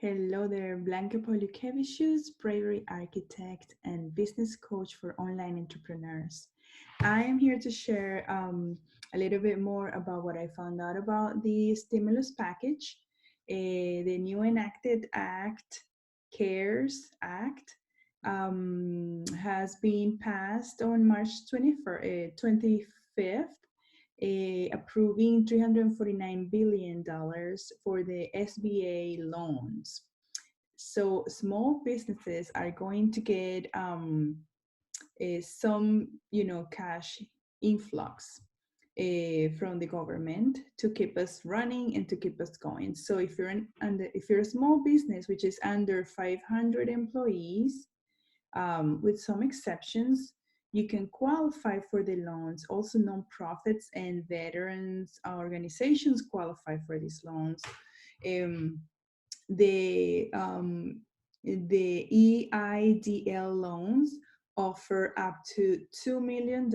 Hello there, Blanca Pauliukevicius, bravery architect and business coach for online entrepreneurs. I am here to share a little bit more about what I found out about the stimulus package, the new enacted act, CARES Act, has been passed on March 25th, approving $349 billion for the SBA loans. So small businesses are going to get some, cash influx from the government to keep us running and to keep us going. So if you're a small business which is under 500 employees, with some exceptions, you can qualify for the loans. Also, nonprofits and veterans organizations qualify for these loans. The EIDL loans offer up to $2 million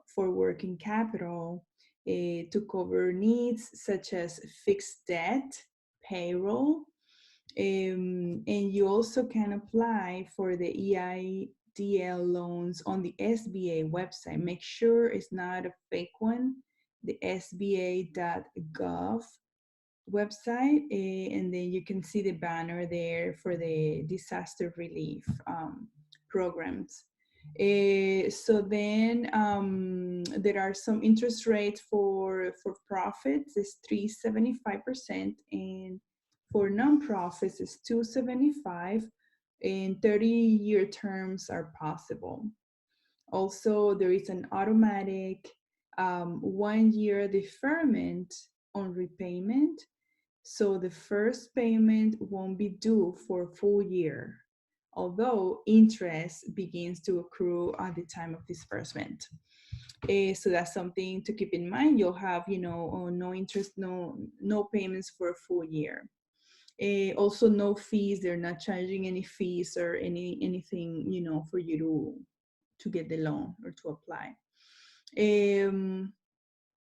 for working capital to cover needs such as fixed debt, payroll, and you also can apply for the EIDL loans on the SBA website. Make sure it's not a fake one, the SBA.gov website, and then you can see the banner there for the disaster relief programs. So then there are some interest rates for profits, it's 3.75%, and for nonprofits it's 2.75, and 30-year terms are possible. Also, there is an automatic 1-year deferment on repayment. So the first payment won't be due for a full year, although interest begins to accrue at the time of disbursement. So that's something to keep in mind. You'll have, no interest, no payments for a full year. Also, no fees. They're not charging any fees or anything, for you to get the loan or to apply.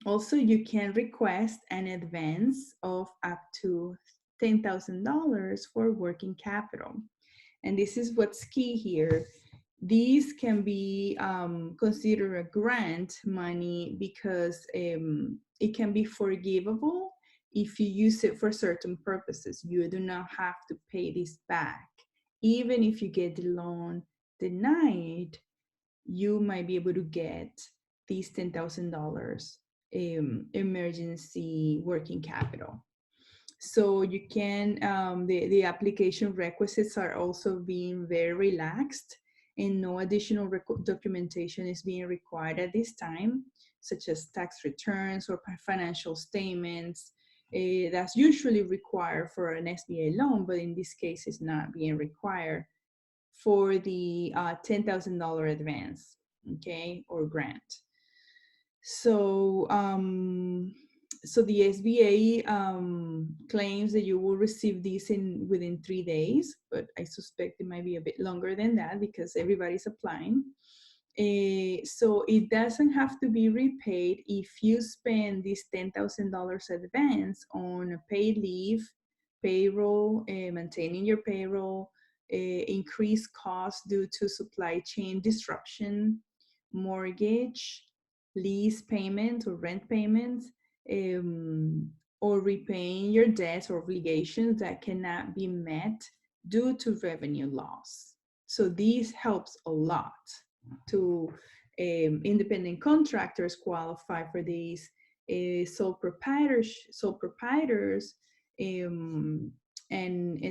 Also, you can request an advance of up to $10,000 for working capital. And this is what's key here. These can be considered a grant money because it can be forgivable if you use it for certain purposes. You do not have to pay this back. Even if you get the loan denied, you might be able to get these $10,000 emergency working capital. So you can, the application requisites are also being very relaxed, and no additional documentation is being required at this time, such as tax returns or financial statements. That's usually required for an SBA loan, but in this case, it's not being required for the $10,000 advance, okay, or grant. So, so the SBA claims that you will receive this within 3 days, but I suspect it might be a bit longer than that because everybody's applying. So it doesn't have to be repaid if you spend this $10,000 advance on paid leave, payroll, maintaining your payroll, increased costs due to supply chain disruption, mortgage, lease payments or rent payments, or repaying your debts or obligations that cannot be met due to revenue loss. So this helps a lot to independent contractors qualify for these, sole proprietors, and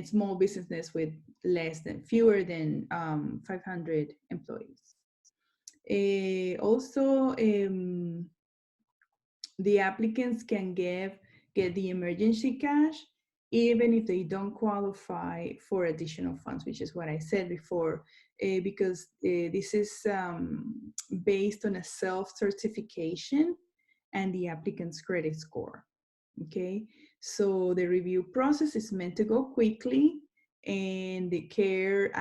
small businesses with fewer than 500 employees. Also, the applicants can get the emergency cash even if they don't qualify for additional funds, which is what I said before, because this is based on a self-certification and the applicant's credit score, okay? So the review process is meant to go quickly, and the CARES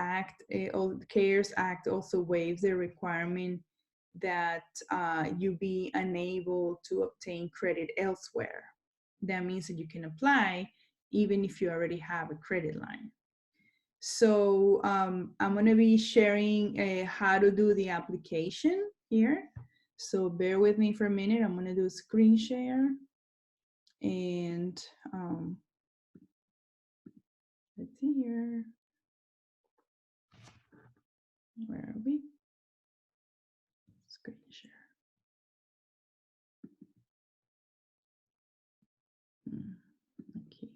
Act also waives the requirement that you be unable to obtain credit elsewhere. That means that you can apply even if you already have a credit line. So I'm going to be sharing how to do the application here. So bear with me for a minute. I'm going to do a screen share. And let's see here. Where are we? Screen share. Okay.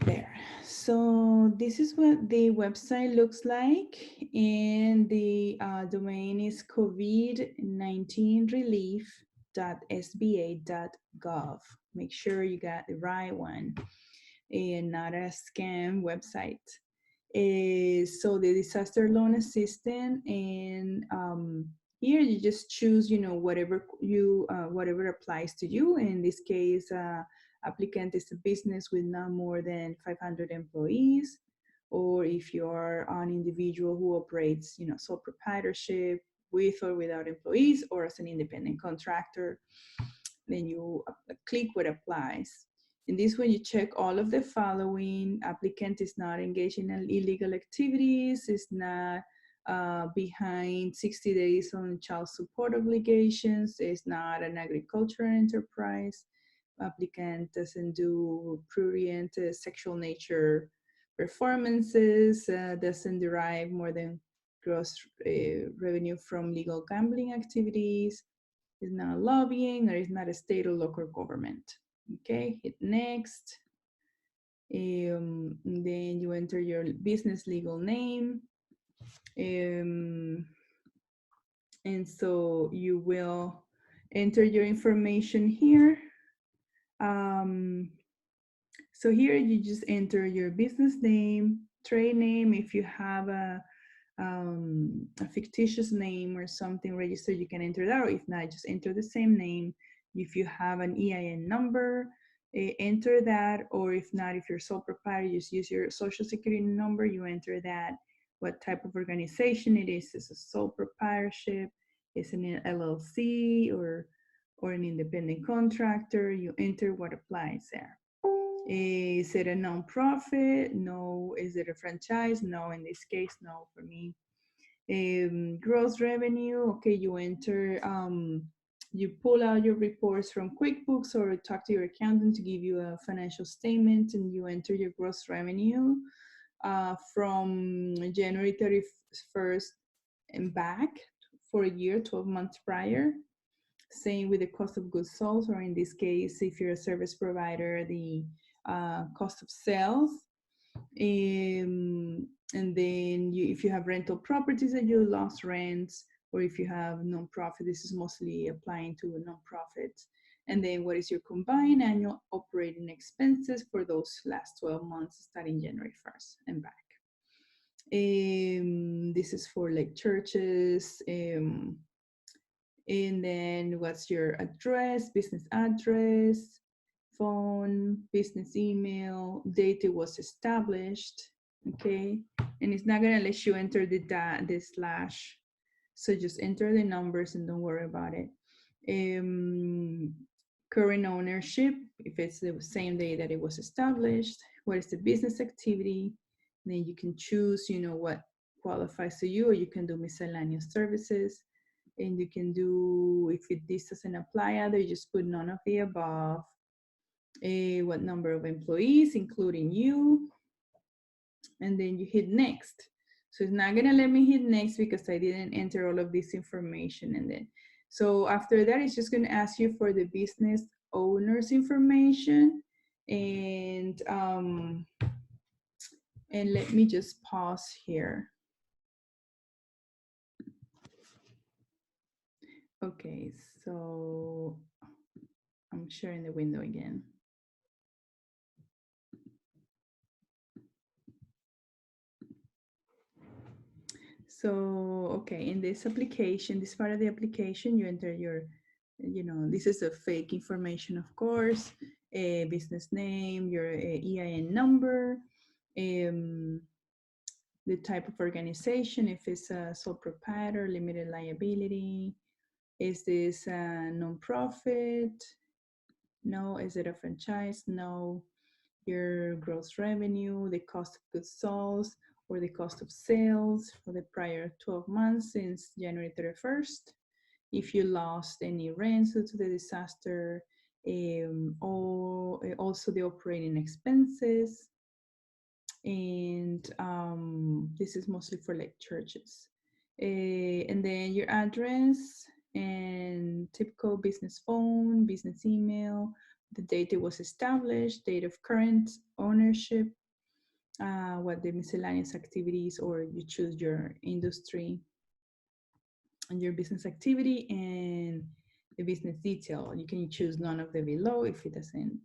There. So this is what the website looks like, and the domain is covid19relief.sba.gov. Make sure you got the right one and not a scam website. So the disaster loan assistant, and here you just choose, whatever whatever applies to you. In this case, applicant is a business with not more than 500 employees, or if you are an individual who operates, sole proprietorship with or without employees, or as an independent contractor, then you click what applies. In this one, you check all of the following. Applicant is not engaged in illegal activities, is not behind 60 days on child support obligations, is not an agricultural enterprise. Applicant doesn't do prurient sexual nature performances, doesn't derive more than gross revenue from legal gambling activities, is not lobbying, or is not a state or local government. Okay, hit next. Then you enter your business legal name. And so you will enter your information here. So here you just enter your business name, trade name. If you have a fictitious name or something registered, you can enter that, or if not, just enter the same name. If you have an EIN number, enter that, or if not, if you're sole proprietor, just use your social security number, you enter that. What type of organization it is a sole proprietorship, is an LLC, or an independent contractor, you enter what applies there. Is it a nonprofit? No. Is it a franchise? No. In this case, no for me. Gross revenue, okay, you enter, you pull out your reports from QuickBooks or talk to your accountant to give you a financial statement, and you enter your gross revenue from January 31st and back for a year, 12 months prior. Same with the cost of goods sold, or in this case, if you're a service provider, the cost of sales. And then if you have rental properties that you lost rents, or if you have nonprofit, this is mostly applying to nonprofits. And then what is your combined annual operating expenses for those last 12 months starting January 1st and back. This is for like churches. And then what's your address, business address, phone, business email, date it was established, okay? And it's not gonna let you enter the slash. So just enter the numbers and don't worry about it. Current ownership, if it's the same day that it was established, what is the business activity? And then you can choose, what qualifies to you, or you can do miscellaneous services. And you can do, if this doesn't apply either, you just put none of the above. What number of employees, including you, and then you hit next. So it's not gonna let me hit next because I didn't enter all of this information. And then, so after that, it's just gonna ask you for the business owner's information. And let me just pause here. Okay, so I'm sharing the window again. So, okay, in this application, this part of the application, you enter your, this is a fake information, of course, a business name, your EIN number, the type of organization, if it's a sole proprietor, limited liability, is this a nonprofit, No. Is it a franchise? No. Your gross revenue, the cost of goods sold, or the cost of sales for the prior 12 months since January 31st. If you lost any rents due to the disaster, or also the operating expenses. And this is mostly for like churches. And then your address and typical business phone, business email, the date it was established, date of current ownership, what the miscellaneous activities, or you choose your industry and your business activity, and the business detail. You can choose none of the below if it doesn't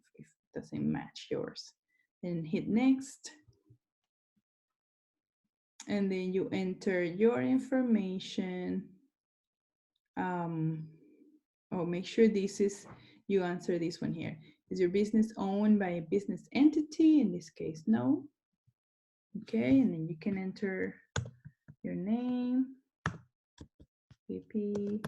match yours. And hit next. And then you enter your information. Make sure you answer this one here. Is your business owned by a business entity? In this case, no. Okay, and then you can enter your name, VP.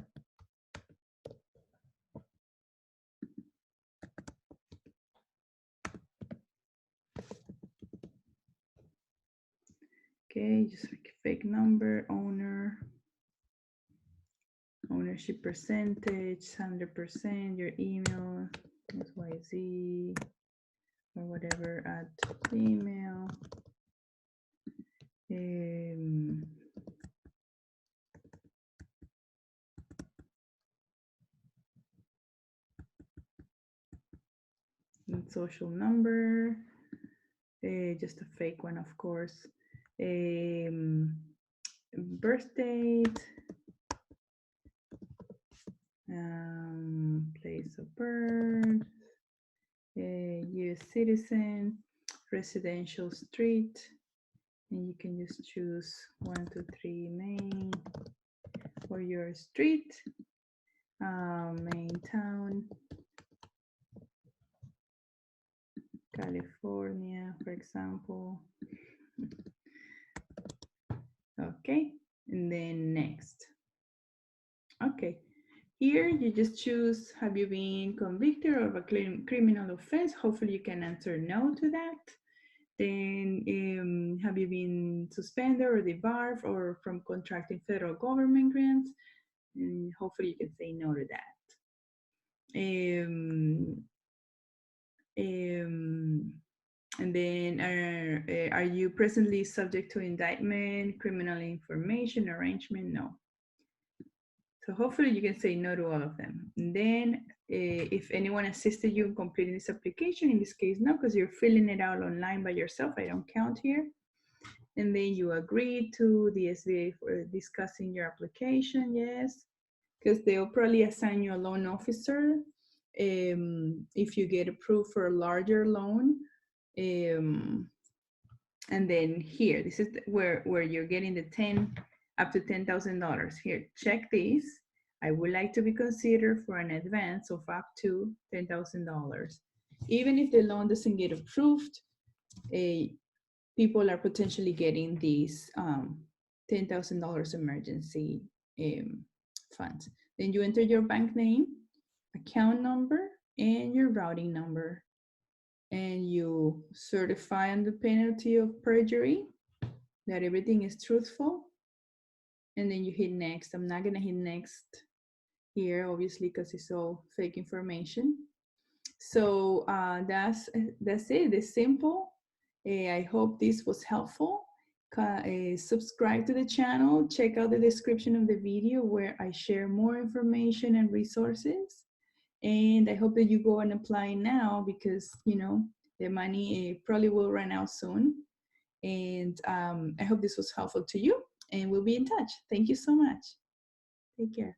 Okay, just like a fake number, owner, ownership percentage, 100%, your email, XYZ, or whatever, at email. Social number, just a fake one, of course. Birth date, place of birth, US citizen, residential street, and you can just choose 123 Main or your street, main town, California, for example. Okay, and then next. Okay, here you just choose, have you been convicted of a criminal offense? Hopefully you can answer no to that. Then have you been suspended or debarred or from contracting federal government grants? And hopefully you can say no to that. And then are you presently subject to indictment, criminal information, arrangement? No. So hopefully you can say no to all of them. And then if anyone assisted you in completing this application, in this case, no, because you're filling it out online by yourself. I don't count here. And then you agree to the SBA for discussing your application, yes, because they'll probably assign you a loan officer if you get approved for a larger loan. And then here, this is where you're getting the up to $10,000. Here, check this. I would like to be considered for an advance of up to $10,000. Even if the loan doesn't get approved, people are potentially getting these $10,000 emergency funds. Then you enter your bank name, account number, and your routing number. And you certify under penalty of perjury that everything is truthful. And then you hit next. I'm not gonna hit next here, obviously, because it's all fake information. So that's it. It's simple. I hope this was helpful. Subscribe to the channel. Check out the description of the video where I share more information and resources. And I hope that you go and apply now because, you know, the money probably will run out soon. And I hope this was helpful to you, and we'll be in touch. Thank you so much. Take care.